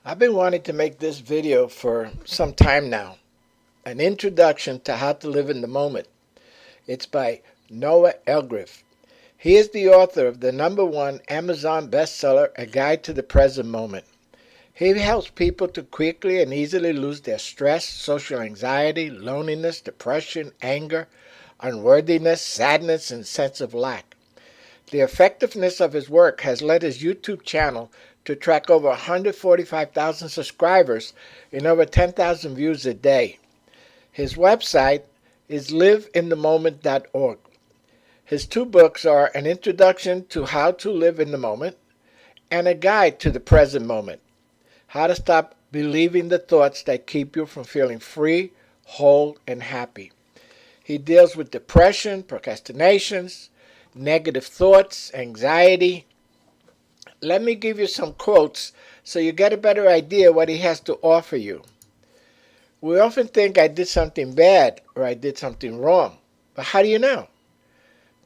I've been wanting to make this video for some time now. An introduction to how to live in the moment. It's by Noah Elkrief. He is the author of the #1 Amazon bestseller, A Guide to the Present Moment. He helps people to quickly and easily lose their stress, social anxiety, loneliness, depression, anger, unworthiness, sadness, and sense of lack. The effectiveness of his work has led his YouTube channel to track over 145,000 subscribers and over 10,000 views a day. His website is liveinthemoment.org. His two books are An Introduction to How to Live in the Moment and A Guide to the Present Moment. How to Stop Believing the Thoughts That Keep You from Feeling Free, Whole, and Happy. He deals with depression, procrastinations, negative thoughts, anxiety. Let me give you some quotes so you get a better idea what he has to offer you. We often think I did something bad or I did something wrong. But how do you know?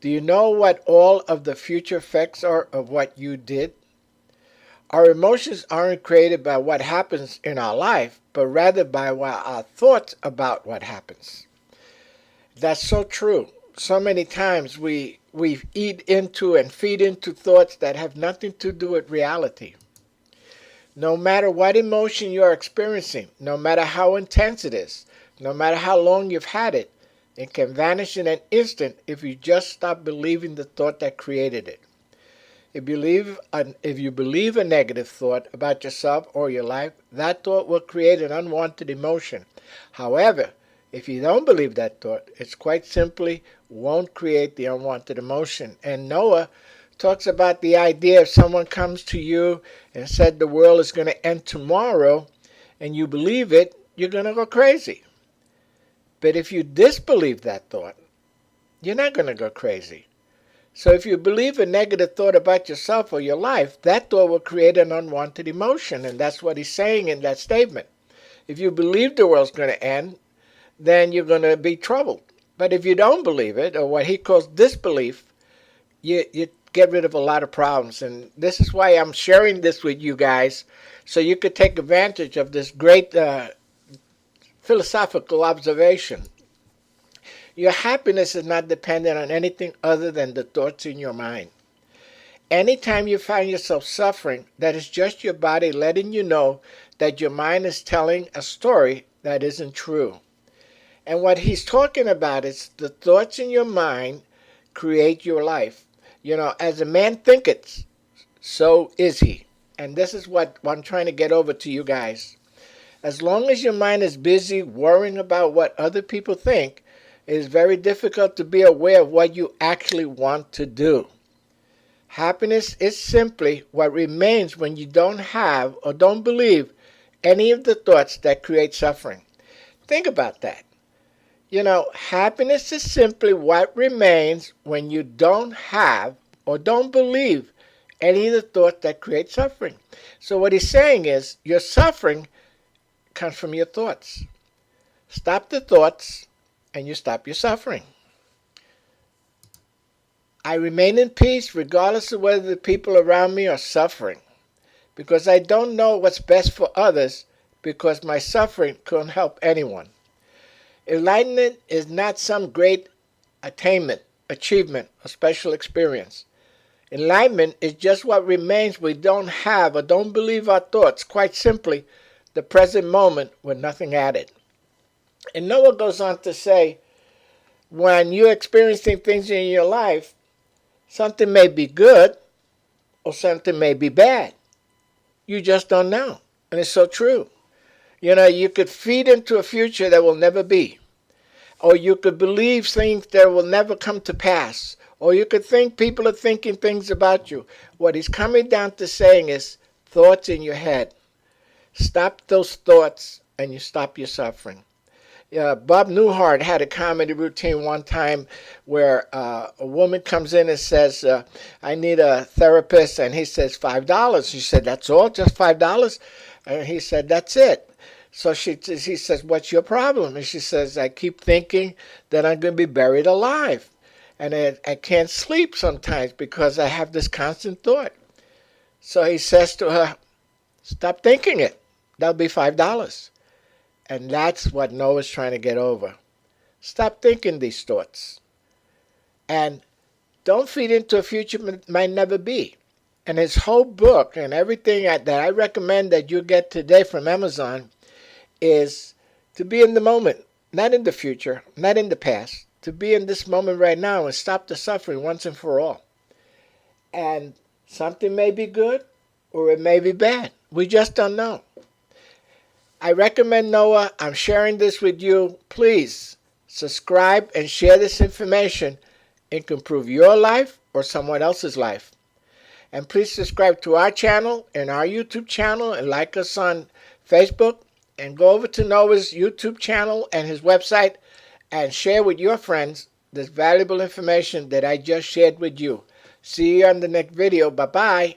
Do you know what all of the future effects are of what you did? Our emotions aren't created by what happens in our life, but rather by our thoughts about what happens. That's so true. So many times we eat into and feed into thoughts that have nothing to do with reality. No matter what emotion you are experiencing, no matter how intense it is, no matter how long you've had it, it can vanish in an instant if you just stop believing the thought that created it. If you believe a negative thought about yourself or your life, that thought will create an unwanted emotion. However, if you don't believe that thought, it's quite simply won't create the unwanted emotion. And Noah talks about the idea if someone comes to you and said the world is going to end tomorrow and you believe it, you're going to go crazy. But if you disbelieve that thought, you're not going to go crazy. So if you believe a negative thought about yourself or your life, that thought will create an unwanted emotion. And that's what he's saying in that statement. If you believe the world's going to end, then you're going to be troubled. But if you don't believe it, or what he calls disbelief, you get rid of a lot of problems. And this is why I'm sharing this with you guys, so you could take advantage of this great philosophical observation. Your happiness is not dependent on anything other than the thoughts in your mind. Anytime you find yourself suffering, that is just your body letting you know that your mind is telling a story that isn't true. And what he's talking about is the thoughts in your mind create your life. You know, as a man thinketh, so is he. And this is what I'm trying to get over to you guys. As long as your mind is busy worrying about what other people think, it is very difficult to be aware of what you actually want to do. Happiness is simply what remains when you don't have or don't believe any of the thoughts that create suffering. Think about that. You know, happiness is simply what remains when you don't have or don't believe any of the thoughts that create suffering. So what he's saying is your suffering comes from your thoughts. Stop the thoughts and you stop your suffering. I remain in peace regardless of whether the people around me are suffering, because I don't know what's best for others, because my suffering couldn't help anyone. Enlightenment is not some great attainment, achievement, or special experience. Enlightenment is just what remains we don't have or don't believe our thoughts, quite simply, the present moment with nothing added. And Noah goes on to say, when you're experiencing things in your life, something may be good or something may be bad. You just don't know. And it's so true. You know, you could feed into a future that will never be. Or you could believe things that will never come to pass. Or you could think people are thinking things about you. What he's coming down to saying is thoughts in your head. Stop those thoughts and you stop your suffering. Bob Newhart had a comedy routine one time where a woman comes in and says, I need a therapist. And he says, $5. She said, that's all? Just $5? And he said, that's it. So he says, what's your problem? And she says, I keep thinking that I'm going to be buried alive. And I can't sleep sometimes because I have this constant thought. So he says to her, stop thinking it. That'll be $5. And that's what Noah's trying to get over. Stop thinking these thoughts. And don't feed into a future that might never be. And his whole book and everything that I recommend that you get today from Amazon is to be in the moment, not in the future, not in the past, to be in this moment right now and stop the suffering once and for all. And something may be good or it may be bad. We just don't know. I recommend Noah. I'm sharing this with you. Please subscribe and share this information. It can improve your life or someone else's life. And please subscribe to our channel and our YouTube channel and like us on Facebook. And go over to Noah's YouTube channel and his website and share with your friends this valuable information that I just shared with you. See you on the next video. Bye-bye.